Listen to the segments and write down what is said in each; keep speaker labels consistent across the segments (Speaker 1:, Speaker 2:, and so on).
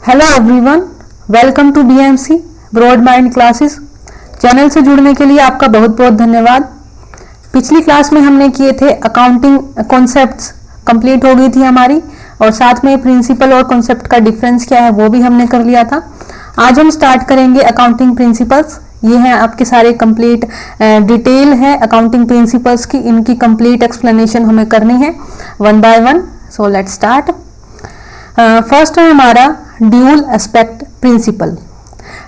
Speaker 1: Hello everyone, welcome to BMC broad mind classes. Channel से जुड़ने के लिए आपका बहुत बहुत धन्यवाद। पिछली क्लास में हमने किए थे अकाउंटिंग कॉन्सेप्ट्स, कंप्लीट हो गई थी हमारी, और साथ में प्रिंसिपल और कॉन्सेप्ट का डिफरेंस क्या है वो भी हमने कर लिया था। आज हम स्टार्ट करेंगे अकाउंटिंग प्रिंसिपल्स। ये हैं आपके सारे कंप्लीट डिटेल है अकाउंटिंग प्रिंसिपल्स की, इनकी कंप्लीट एक्सप्लेनेशन हमें करनी है one by one. So let's start. First है हमारा dual aspect principle.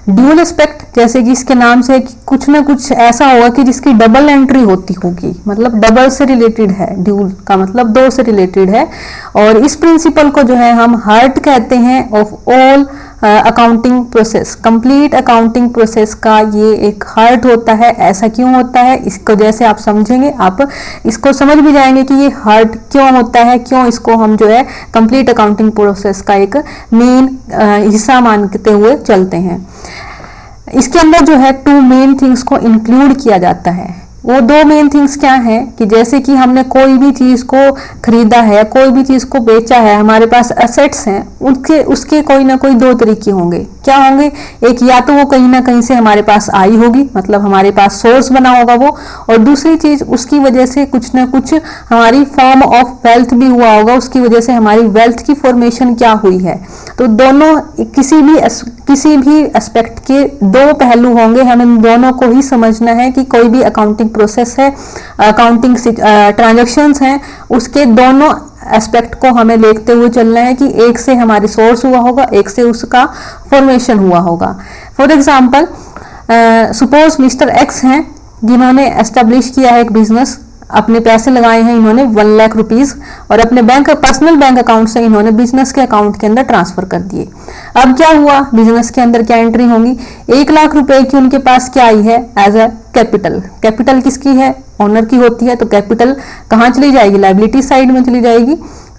Speaker 1: Dual aspect जैसे कि इसके नाम से कि कुछ ना कुछ ऐसा होगा कि जिसकी डबल एंट्री होती होगी, मतलब डबल से रिलेटेड है। ड्यूल का मतलब दो से रिलेटेड है, और इस प्रिंसिपल को जो है हम हार्ट कहते हैं of all accounting process. Complete accounting process का ये एक हार्ट होता है। ऐसा क्यों होता है, इसको जैसे आप समझेंगे आप इसको समझ भी जाएंगे कि ये हार्ट क्यों होता है, क्यों इसको हम जो है कंप्लीट अकाउंटिंग प्रोसेस का एक मेन हिस्सा मानते हुए चलते हैं। इसके अंदर जो है टू मेन थिंग्स को इंक्लूड किया जाता है। वो दो मेन थिंग्स क्या है कि जैसे कि हमने कोई भी चीज को खरीदा है, कोई भी चीज को बेचा है, हमारे पास एसेट्स हैं, उसके कोई ना कोई दो तरीके होंगे। क्या होंगे? एक, या तो वो कहीं ना कहीं से हमारे पास आई होगी, मतलब हमारे पास सोर्स बना होगा वो, और दूसरी चीज उसकी वजह से कुछ ना कुछ हमारी फॉर्म ऑफ वेल्थ भी हुआ होगा, उसकी वजह से हमारी वेल्थ की फॉर्मेशन क्या हुई है। तो दोनों किसी भी एस्पेक्ट के दो पहलू होंगे। हमें इन दोनों को ही समझना है कि कोई भी अकाउंटिंग प्रोसेस है, अकाउंटिंग ट्रांजैक्शंस हैं, उसके दोनों एस्पेक्ट को हमें देखते हुए चलना है कि एक से हमारी सोर्स हुआ होगा, एक से उसका फॉर्मेशन हुआ होगा। For example, suppose mister x हैं जिन्होंने एस्टेब्लिश किया है एक बिजनेस, अपने पैसे लगाए हैं इन्होंने 1 लाख रुपीस, और अपने पर्सनल बैंक अकाउंट से इन्होंने बिजनेस के अकाउंट के अंदर ट्रांसफर कर दिए। अब क्या हुआ, बिजनेस के अंदर क्या एंट्री होंगी? 1 लाख रुपए की उनके पास क्या आई है एज अ कैपिटल। कैपिटल किसकी है? ओनर की होती है। तो कैपिटल कहाँ चली जाएगी? लायबिलिटी साइड में चली जाएगी।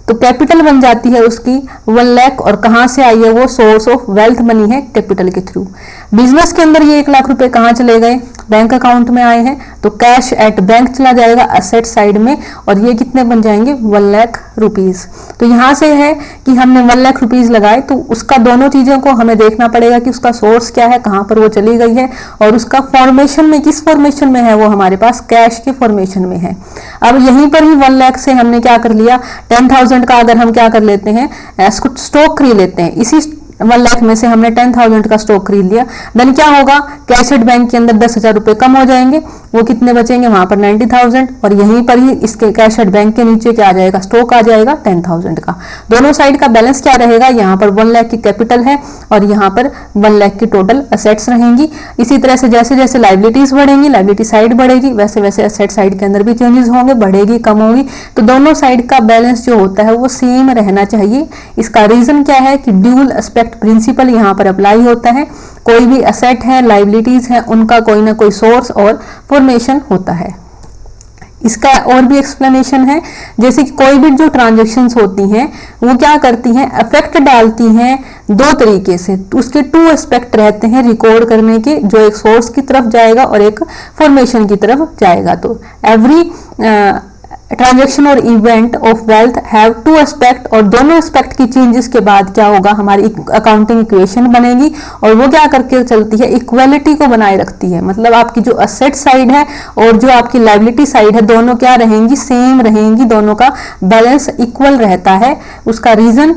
Speaker 1: तो कैपिटल बन जाती है उसकी 1 लाख, और कहाँ से आई है वो? सोर्स ऑफ वेल्थ मनी है कैपिटल के थ्रू। बिजनेस के अंदर ये 1 लाख रुपए कहाँ चले गए? बैंक अकाउंट में आए हैं, तो कैश एट बैंक चला जाएगा एसेट साइड में, और ये कितने बन जाएंगे? 1 लाख रुपीज। तो यहाँ से है कि हमने 1 लाख रुपीज लगाए, तो उसका दोनों चीजों को हमें देखना पड़ेगा कि उसका सोर्स क्या है, कहाँ पर वो चली गई है, और उसका फॉर्मेशन में किस फॉर्मेशन में है वो हमारे पास कैश के फॉर्मेशन में है। अब यहीं पर ही 1 लाख से हमने क्या कर लिया, 10,000 का अगर हम क्या कर लेते हैं, स्टॉक खरीद लेते हैं। इसी 1 लाख में से हमने 10,000 का स्टॉक खरीद लिया, देन क्या होगा? कैश एट बैंक के अंदर 10,000 रुपए कम हो जाएंगे, वो कितने बचेंगे? वहां पर 90,000, और यहीं पर ही इसके कैश एट बैंक के नीचे क्या आ जाएगा? स्टॉक आ जाएगा 10,000 का। दोनों साइड का बैलेंस क्या रहेगा? यहाँ पर 1 लाख की कैपिटल है, और यहाँ पर 1 लाख की टोटल असेट्स रहेंगी। इसी तरह से जैसे जैसे लाइबिलिटीज बढ़ेंगी, लाइबिलिटी साइड बढ़ेगी, वैसे वैसे असेट साइड के अंदर भी चेंजेस होंगे, बढ़ेगी कम होगी। तो दोनों साइड का बैलेंस जो होता है वो सेम रहना चाहिए। इसका रीजन क्या है कि ड्यूल एस्पेक्ट प्रिंसिपल यहाँ पर अप्लाई होता है। कोई भी असेट है, लाइबिलिटीज है, उनका कोई ना कोई सोर्स और फॉर्मेशन होता है। इसका और भी एक्सप्लेनेशन है, जैसे कि कोई भी जो ट्रांजैक्शंस होती हैं वो क्या करती हैं, इफेक्ट डालती हैं दो तरीके से। उसके 2 एस्पेक्ट रहते हैं रिकॉर्ड करने के, जो एक सोर्स की तरफ जाएगा और एक फॉर्मेशन की तरफ जाएगा। तो एवरी ट्रांजैक्शन और event of wealth have 2 aspect, और दोनों एस्पेक्ट की चेंजेस के बाद क्या होगा, हमारी अकाउंटिंग इक्वेशन बनेगी, और वो क्या करके चलती है, इक्वालिटी को बनाए रखती है। मतलब आपकी जो असेट साइड है और जो आपकी लायबिलिटी साइड है, दोनों क्या रहेंगी? सेम रहेंगी, दोनों का बैलेंस इक्वल रहता है। उसका रीजन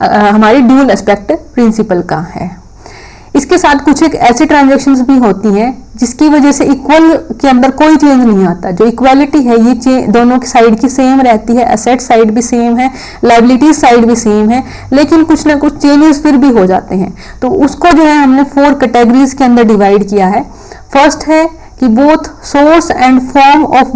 Speaker 1: हमारी ड्यूल एस्पेक्ट प्रिंसिपल का है। इसके साथ कुछ एक ऐसी ट्रांजैक्शंस भी होती हैं जिसकी वजह से इक्वल के अंदर कोई चेंज नहीं आता। जो इक्वालिटी है ये दोनों की साइड की सेम रहती है, एसेट साइड भी सेम है, लायबिलिटी साइड भी सेम है, लेकिन कुछ ना कुछ चेंजेस फिर भी हो जाते हैं। तो उसको जो है हमने 4 कैटेगरीज के अंदर डिवाइड किया है। फर्स्ट है कि both source and form of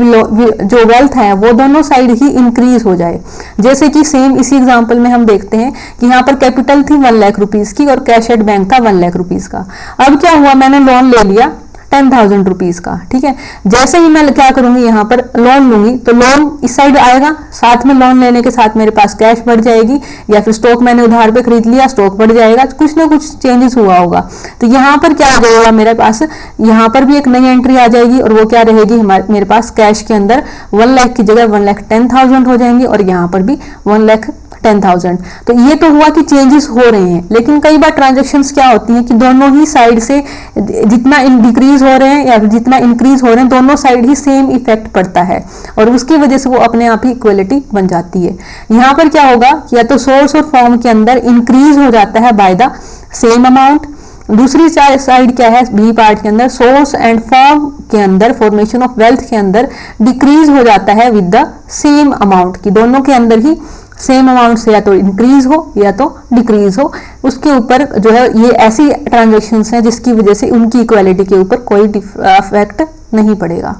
Speaker 1: जो वेल्थ है वो दोनों साइड ही इंक्रीज हो जाए। जैसे कि सेम इसी एग्जांपल में हम देखते हैं कि यहाँ पर कैपिटल थी 1 लाख रुपीस की, और कैश एट बैंक था 1 लाख रुपीस का। अब क्या हुआ, मैंने लोन ले लिया 10,000 रुपीज का, ठीक है। जैसे ही मैं क्या करूंगी, यहाँ पर लोन लूंगी, तो लोन इस साइड आएगा, साथ में लोन लेने के साथ मेरे पास कैश बढ़ जाएगी, या फिर स्टॉक मैंने उधार पे खरीद लिया, स्टॉक बढ़ जाएगा, कुछ ना कुछ चेंजेस हुआ होगा। तो यहाँ पर क्या आ जाएगा मेरे पास, यहाँ पर भी एक नई एंट्री आ जाएगी, और वो क्या रहेगी, मेरे पास कैश के अंदर 1 लाख की जगह 1,10,000 हो जाएंगे, और यहाँ पर भी 1,10,000 10,000। तो ये तो हुआ कि चेंजेस हो रहे हैं, लेकिन कई बार ट्रांजेक्शन्स क्या होती हैं कि दोनों ही साइड से जितना डिक्रीज हो रहे हैं या जितना इंक्रीज हो रहे हैं, दोनों साइड ही सेम इफेक्ट पड़ता है और उसकी वजह से वो अपने आप ही इक्वलिटी बन जाती है। यहाँ पर क्या होगा, या तो सोर्स और फॉर्म के अंदर इंक्रीज हो जाता है बाय द सेम अमाउंट, दूसरी साइड क्या है बी पार्ट के अंदर, सोर्स एंड फॉर्म के अंदर फॉर्मेशन ऑफ वेल्थ के अंदर डिक्रीज हो जाता है विद द सेम अमाउंट, की दोनों के अंदर ही सेम अमाउंट से या तो इंक्रीज हो या तो डिक्रीज हो। उसके ऊपर जो है ये ऐसी ट्रांजेक्शन्स हैं जिसकी वजह से उनकी इक्वालिटी के ऊपर कोई इफेक्ट नहीं पड़ेगा।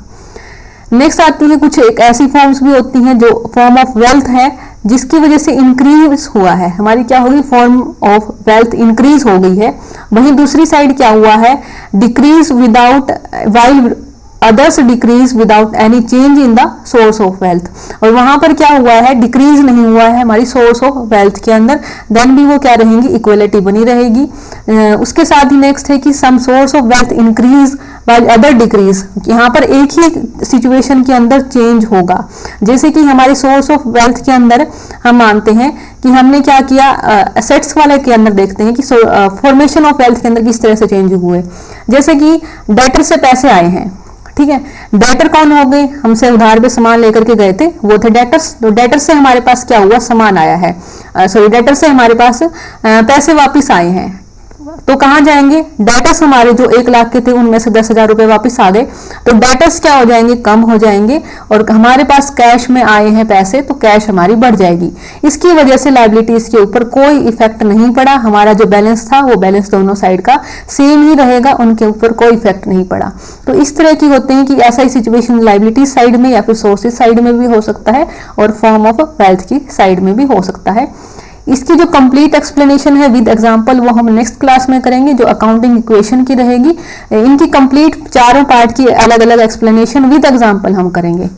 Speaker 1: नेक्स्ट आती है कुछ एक ऐसी फॉर्म्स भी होती हैं जो फॉर्म ऑफ वेल्थ है जिसकी वजह से इंक्रीज हुआ है, हमारी क्या होगी फॉर्म ऑफ वेल्थ इंक्रीज हो गई है। वहीं दूसरी साइड क्या हुआ है, decrease without while others decrease without any change in the source of wealth, और वहां पर क्या हुआ है डिक्रीज नहीं हुआ है हमारी सोर्स ऑफ वेल्थ के अंदर, देन भी वो क्या रहेंगी इक्वलिटी बनी रहेगी। उसके साथ ही नेक्स्ट है कि some source of wealth increase by other decrease, यहाँ पर एक ही सिचुएशन के अंदर चेंज होगा। जैसे कि हमारे सोर्स ऑफ वेल्थ के अंदर हम मानते हैं कि हमने क्या किया, एसेट्स वाले के अंदर देखते हैं कि फॉर्मेशन ऑफ वेल्थ के अंदर किस तरह से चेंज हुए। जैसे कि डेटर से पैसे आए हैं, ठीक है, डेटर कौन हो गए, हमसे उधार पे सामान लेकर के गए थे, वो थे डेटर्स। तो डेटर से हमारे पास क्या हुआ, सामान आया है, सॉरी डेटर से हमारे पास पैसे वापस आए हैं। तो कहाँ जाएंगे, डेटर्स हमारे जो 1 लाख के थे उनमें से 10,000 रुपए वापस आ गए, तो डेटर्स क्या हो जाएंगे, कम हो जाएंगे, और हमारे पास कैश में आए हैं पैसे, तो कैश हमारी बढ़ जाएगी। इसकी वजह से लायबिलिटीज के ऊपर कोई इफेक्ट नहीं पड़ा, हमारा जो बैलेंस था वो बैलेंस दोनों साइड का सेम ही रहेगा, उनके ऊपर कोई इफेक्ट नहीं पड़ा। तो इस तरह की होते हैं कि ऐसा ही सिचुएशन लायबिलिटीज साइड में या फिर सोर्सेज साइड में भी हो सकता है और फॉर्म ऑफ वेल्थ की साइड में भी हो सकता है। इसकी जो कंप्लीट एक्सप्लेनेशन है विद एग्जांपल वो हम नेक्स्ट क्लास में करेंगे, जो अकाउंटिंग इक्वेशन की रहेगी। इनकी कंप्लीट चारों पार्ट की अलग अलग एक्सप्लेनेशन विद एग्जांपल हम करेंगे,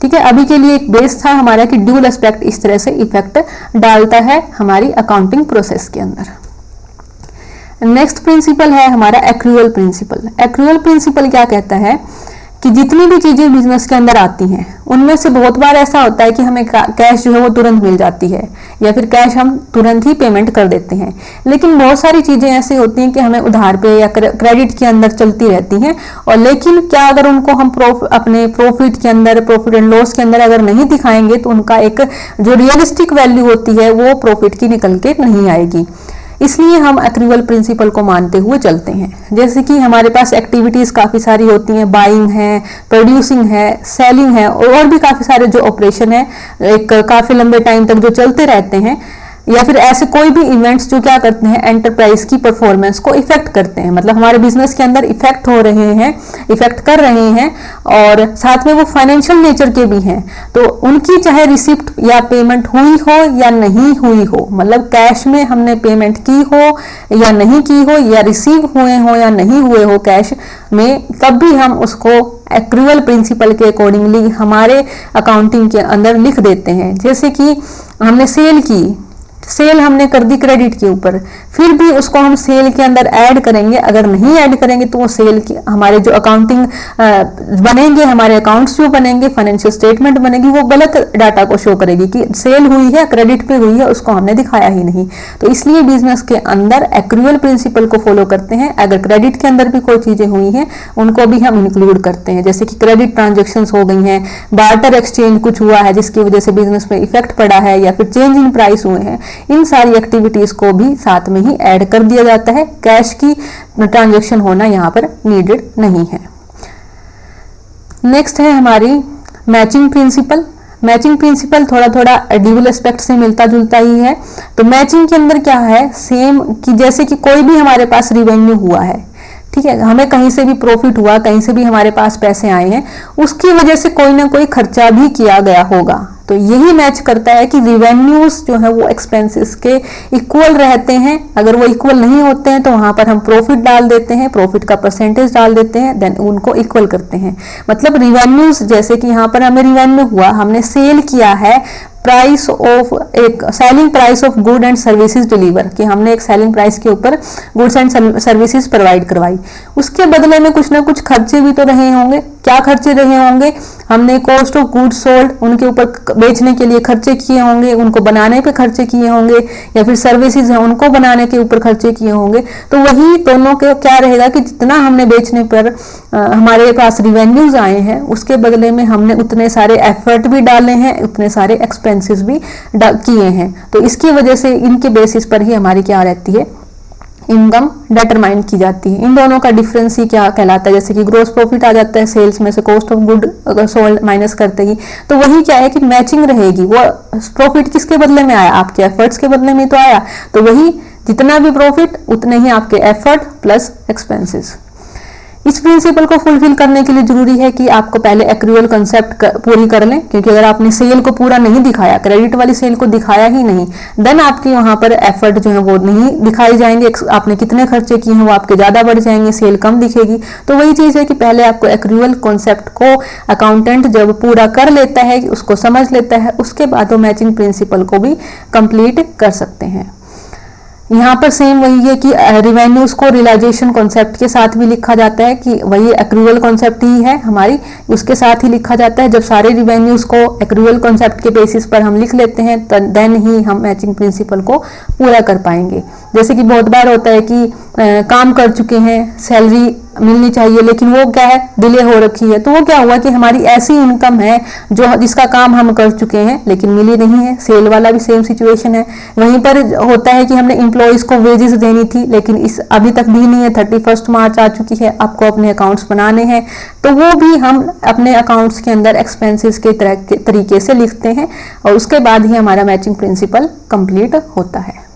Speaker 1: ठीक है। अभी के लिए एक बेस था हमारा कि ड्यूल एस्पेक्ट इस तरह से इफेक्ट डालता है हमारी अकाउंटिंग प्रोसेस के अंदर। नेक्स्ट प्रिंसिपल है हमारा एक्रूअल प्रिंसिपल। एक्रूअल प्रिंसिपल क्या कहता है कि जितनी भी चीजें बिजनेस के अंदर आती हैं उनमें से बहुत बार ऐसा होता है कि हमें कैश जो है वो तुरंत मिल जाती है या फिर कैश हम तुरंत ही पेमेंट कर देते हैं, लेकिन बहुत सारी चीजें ऐसी होती हैं कि हमें उधार पे या क्रेडिट के अंदर चलती रहती हैं, और लेकिन क्या अगर उनको हम अपने प्रॉफिट के अंदर, प्रॉफिट एंड लॉस के अंदर अगर नहीं दिखाएंगे तो उनका एक जो रियलिस्टिक वैल्यू होती है वो प्रॉफिट की निकल के नहीं आएगी। इसलिए हम एक्रूअल प्रिंसिपल को मानते हुए चलते हैं। जैसे कि हमारे पास एक्टिविटीज काफी सारी होती हैं, बाइंग है, प्रोड्यूसिंग है, सेलिंग है, और भी काफी सारे जो ऑपरेशन है एक काफी लंबे टाइम तक जो चलते रहते हैं, या फिर ऐसे कोई भी इवेंट्स जो क्या करते हैं एंटरप्राइज की परफॉर्मेंस को इफेक्ट करते हैं, मतलब हमारे बिजनेस के अंदर इफेक्ट हो रहे हैं, इफेक्ट कर रहे हैं, और साथ में वो फाइनेंशियल नेचर के भी हैं। तो उनकी चाहे रिसिप्ट या पेमेंट हुई हो या नहीं हुई हो, मतलब कैश में हमने पेमेंट की हो या नहीं की हो, या रिसीव हुए हो या नहीं हुए हो कैश में, तब भी हम उसको एक्रूअल प्रिंसिपल के अकॉर्डिंगली हमारे अकाउंटिंग के अंदर लिख देते हैं। जैसे कि हमने सेल की, सेल हमने कर दी क्रेडिट के ऊपर, फिर भी उसको हम सेल के अंदर ऐड करेंगे, अगर नहीं ऐड करेंगे तो वो सेल की हमारे जो अकाउंटिंग बनेंगे, हमारे अकाउंट्स जो बनेंगे, फाइनेंशियल स्टेटमेंट बनेगी, वो गलत डाटा को शो करेगी कि सेल हुई है, क्रेडिट पे हुई है, उसको हमने दिखाया ही नहीं। तो इसलिए बिजनेस के अंदर एक्रूअल प्रिंसिपल को फॉलो करते हैं। अगर क्रेडिट के अंदर भी कोई चीजें हुई हैं उनको भी हम इंक्लूड करते हैं, जैसे कि क्रेडिट ट्रांजेक्शन हो गई हैं, बार्टर एक्सचेंज कुछ हुआ है जिसकी वजह से बिजनेस में इफेक्ट पड़ा है, या फिर चेंज इन प्राइस हुए हैं, इन सारी एक्टिविटीज को भी साथ में ही ऐड कर दिया जाता है। कैश की ट्रांजैक्शन होना यहाँ पर नीडेड नहीं है। नेक्स्ट है हमारी मैचिंग प्रिंसिपल। मैचिंग प्रिंसिपल थोड़ा थोड़ा ड्यूल एस्पेक्ट से मिलता जुलता ही है। तो मैचिंग के अंदर क्या है, सेम कि जैसे कि कोई भी हमारे पास रिवेन्यू हुआ है, ठीक है, हमें कहीं से भी प्रॉफिट हुआ, कहीं से भी हमारे पास पैसे आए हैं, उसकी वजह से कोई ना कोई खर्चा भी किया गया होगा। तो यही मैच करता है कि रिवेन्यूज जो है वो एक्सपेंसेस के इक्वल रहते हैं। अगर वो इक्वल नहीं होते हैं तो वहां पर हम प्रॉफिट डाल देते हैं, प्रॉफिट का परसेंटेज डाल देते हैं, देन उनको इक्वल करते हैं। मतलब रिवेन्यूज, जैसे कि यहाँ पर हमें रिवेन्यू हुआ, हमने सेल किया है, प्राइस ऑफ एक selling price of good and services deliver, कि हमने एक सेलिंग प्राइस के ऊपर गुड्स एंड सर्विसेज प्रोवाइड करवाई, उसके बदले में कुछ ना कुछ खर्चे भी तो रहे होंगे। क्या खर्चे रहे होंगे? हमने कॉस्ट ऑफ गुड्स सोल्ड, उनके ऊपर बेचने के लिए खर्चे किए होंगे, उनको बनाने पे खर्चे किए होंगे, या फिर सर्विसेज है उनको बनाने के ऊपर खर्चे किए होंगे। तो वही दोनों के क्या रहेगा कि जितना हमने बेचने पर हमारे पास रिवेन्यूज आए हैं, उसके बदले में हमने उतने सारे एफर्ट भी डाले हैं, उतने सारे एक्सपेंसेस भी किए हैं। तो इसकी वजह से इनके बेसिस पर ही हमारी क्या रहती है, इनकम डिटरमाइन की जाती है। इन दोनों का डिफरेंस ही क्या कहलाता है, जैसे कि ग्रोस प्रॉफिट आ जाता है सेल्स में से, कॉस्ट ऑफ गुड अगर सोल्ड माइनस करते ही, तो वही क्या है कि मैचिंग रहेगी। वो प्रॉफिट किसके बदले में आया? आपके एफर्ट्स के बदले में तो आया, तो वही जितना भी प्रॉफिट उतने ही आपके एफर्ट प्लस एक्सपेंसेस। इस प्रिंसिपल को फुलफिल करने के लिए जरूरी है कि आपको पहले एक्रूअल कंसेप्ट पूरी कर लें, क्योंकि अगर आपने सेल को पूरा नहीं दिखाया, क्रेडिट वाली सेल को दिखाया ही नहीं, देन आपके वहां पर एफर्ट जो है वो नहीं दिखाए जाएंगे। आपने कितने खर्चे किए हैं वो आपके ज्यादा बढ़ जाएंगे, सेल कम दिखेगी। तो वही चीज है कि पहले आपको एक्रूअल कॉन्सेप्ट को अकाउंटेंट जब पूरा कर लेता है, उसको समझ लेता है, उसके बाद वो मैचिंग प्रिंसिपल को भी कंप्लीट कर सकते हैं। यहाँ पर सेम वही है कि रिवेन्यूज को रियलाइजेशन कॉन्सेप्ट के साथ भी लिखा जाता है, कि वही एक्रूअल कॉन्सेप्ट ही है हमारी, उसके साथ ही लिखा जाता है। जब सारे रिवेन्यूज को एक्रूअल कॉन्सेप्ट के बेसिस पर हम लिख लेते हैं, देन ही हम मैचिंग प्रिंसिपल को पूरा कर पाएंगे। जैसे कि बहुत बार होता है कि काम कर चुके हैं, सैलरी मिलनी चाहिए, लेकिन वो क्या है, डिले हो रखी है। तो वो क्या हुआ कि हमारी ऐसी इनकम है जो जिसका काम हम कर चुके हैं लेकिन मिली नहीं है। सेल वाला भी सेम सिचुएशन है। वहीं पर होता है कि हमने एम्प्लॉयज को वेजेस देनी थी, लेकिन इस अभी तक दी नहीं है, 31 मार्च आ चुकी है, आपको अपने अकाउंट्स बनाने हैं, तो वो भी हम अपने अकाउंट्स के अंदर एक्सपेंसेस के तरीके से लिखते हैं, और उसके बाद ही हमारा मैचिंग प्रिंसिपल कंप्लीट होता है।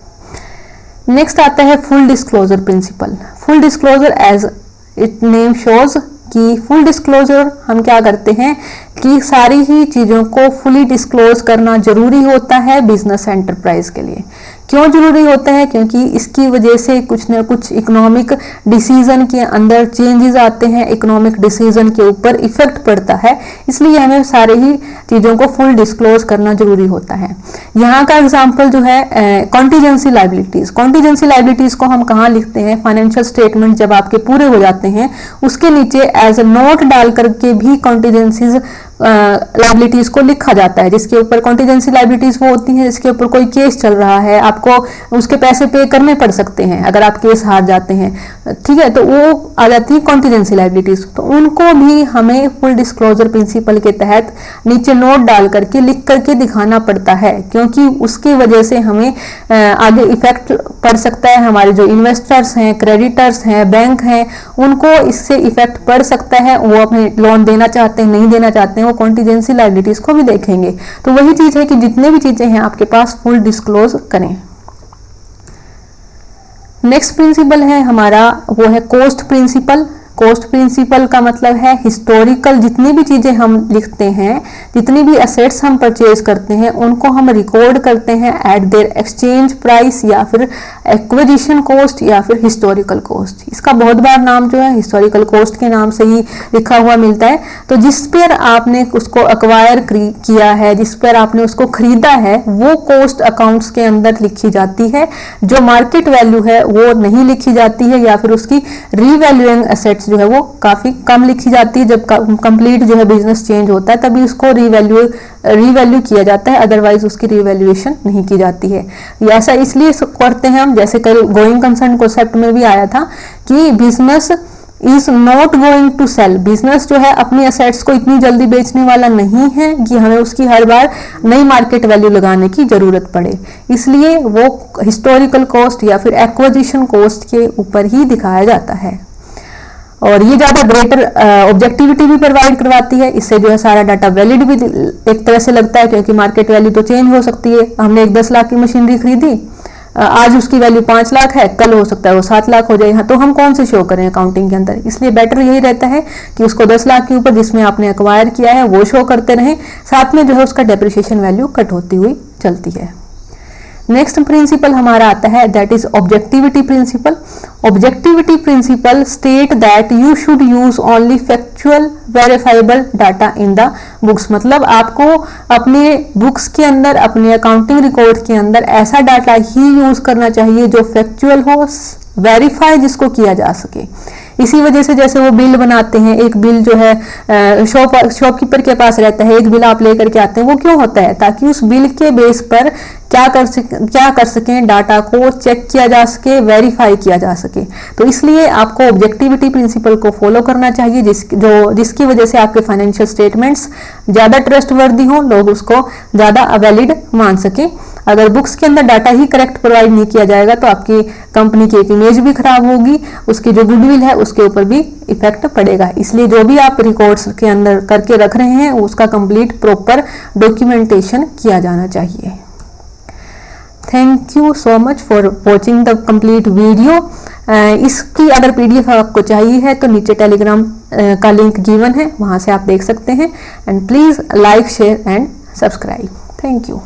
Speaker 1: नेक्स्ट आता है full disclosure principle. Full disclosure as it name shows कि फुल डिस्क्लोजर हम क्या करते हैं कि सारी ही चीजों को फुली डिस्क्लोज करना जरूरी होता है बिजनेस एंटरप्राइज के लिए। क्यों जरूरी होता है? क्योंकि इसकी वजह से कुछ न कुछ इकोनॉमिक डिसीजन के अंदर चेंजेस आते हैं, इकोनॉमिक डिसीजन के ऊपर इफेक्ट पड़ता है, इसलिए हमें सारे ही चीजों को फुल डिस्क्लोज करना जरूरी होता है। यहाँ का एग्जांपल जो है कॉन्टीजेंसी लायबिलिटीज। कॉन्टीजेंसी लायबिलिटीज को हम कहाँ लिखते हैं? फाइनेंशियल स्टेटमेंट जब आपके पूरे हो जाते हैं, उसके नीचे एज ए नोट डाल करके भी कॉन्टीजेंसीज लायबिलिटीज को लिखा जाता है, जिसके ऊपर कॉन्टीजेंसी लायबिलिटीज वो होती हैं जिसके ऊपर कोई केस चल रहा है, आपको उसके पैसे पे करने पड़ सकते हैं अगर आप केस हार जाते हैं, ठीक है, तो वो आ जाती है कॉन्टीजेंसी लायबिलिटीज। तो उनको भी हमें फुल डिस्क्लोजर प्रिंसिपल के तहत नीचे नोट डाल करके लिख करके दिखाना पड़ता है, क्योंकि उसकी वजह से हमें आगे इफेक्ट पड़ सकता है। हमारे जो इन्वेस्टर्स हैं, क्रेडिटर्स हैं, बैंक हैं, उनको इससे इफेक्ट पड़ सकता है। वो अपने लोन देना चाहते हैं, नहीं देना चाहते हैं, वो कॉन्टीजेंसी लायबिलिटीज को भी देखेंगे। तो वही चीज है कि जितने भी चीजें हैं आपके पास फुल डिस्क्लोज करें। नेक्स्ट प्रिंसिपल है हमारा, वो है कॉस्ट प्रिंसिपल। कॉस्ट प्रिंसिपल का मतलब है हिस्टोरिकल जितनी भी चीजें हम लिखते हैं, जितनी भी एसेट्स हम परचेज करते हैं, उनको हम रिकॉर्ड करते हैं एट देयर एक्सचेंज प्राइस, या फिर एक्विजिशन कॉस्ट, या फिर हिस्टोरिकल कॉस्ट। इसका बहुत बार नाम जो है हिस्टोरिकल कॉस्ट के नाम से ही लिखा हुआ मिलता है। तो जिस पर आपने उसको अक्वायर किया है, जिस पर आपने उसको खरीदा है, वो कॉस्ट अकाउंट्स के अंदर लिखी जाती है। जो मार्केट वैल्यू है वो नहीं लिखी जाती है, या फिर उसकी रीवैल्यूइंग एसेट्स जो है वो काफी कम लिखी जाती है। जब कंप्लीट जो है बिजनेस चेंज होता है तभी उसको रीवैल्यू किया जाता है, अदरवाइज उसकी रीवैल्यूएशन नहीं की जाती है। ऐसा इसलिए करते हैं हम, जैसे कल गोइंग कंसर्न कॉन्सेप्ट में भी आया था कि business is not going to sell. Business जो है अपनी एसेट्स को इतनी जल्दी बेचने वाला नहीं है कि हमें उसकी हर बार नई मार्केट वैल्यू लगाने की जरूरत पड़े, इसलिए वो हिस्टोरिकल कॉस्ट या फिर एक्विजिशन कॉस्ट के ऊपर ही दिखाया जाता है। और ये ज्यादा ग्रेटर ऑब्जेक्टिविटी भी प्रोवाइड करवाती है। इससे जो है सारा डाटा वैलिड भी एक तरह से लगता है, क्योंकि मार्केट वैल्यू तो चेंज हो सकती है। हमने एक 10 लाख की मशीनरी खरीदी, आज उसकी वैल्यू 5 लाख है, कल हो सकता है वो 7 लाख हो जाए, तो हम कौन से शो करें अकाउंटिंग के अंदर? इसलिए बेटर यही रहता है कि उसको 10 लाख के ऊपर जिसमें आपने एक्वायर किया है वो शो करते रहें, साथ में जो है उसका डेप्रिसिएशन वैल्यू कट होती हुई चलती है। नेक्स्ट प्रिंसिपल हमारा आता है that is objectivity principle. Objectivity principle state that you should use only factual verifiable data in the books. मतलब आपको अपने बुक्स के अंदर, अपने अकाउंटिंग रिकॉर्ड के अंदर ऐसा डाटा ही यूज करना चाहिए जो फैक्चुअल हो, वेरीफाई जिसको किया जा सके। इसी वजह से जैसे वो बिल बनाते हैं, एक बिल जो है शॉपकीपर के पास रहता है, एक बिल आप लेकर के आते हैं, वो क्यों होता है? ताकि उस बिल के बेस पर क्या कर सकें, डाटा को चेक किया जा सके, वेरीफाई किया जा सके। तो इसलिए आपको ऑब्जेक्टिविटी प्रिंसिपल को फॉलो करना चाहिए, जिसकी वजह से आपके फाइनेंशियल स्टेटमेंट्स ज़्यादा ट्रस्टवर्दी हों, लोग उसको ज़्यादा वैलिड मान सकें। अगर बुक्स के अंदर डाटा ही करेक्ट प्रोवाइड नहीं किया जाएगा तो आपकी कंपनी की एक इमेज भी खराब होगी, उसकी जो गुडविल है उसके ऊपर भी इफेक्ट पड़ेगा। इसलिए जो भी आप रिकॉर्ड्स के अंदर करके रख रहे हैं उसका कंप्लीट प्रॉपर डॉक्यूमेंटेशन किया जाना चाहिए। Thank you so much for watching the complete video. इसकी अगर पीडीएफ आपको चाहिए है तो नीचे टेलीग्राम का लिंक गिवन है, वहां से आप देख सकते हैं। And please like, share and subscribe. Thank you.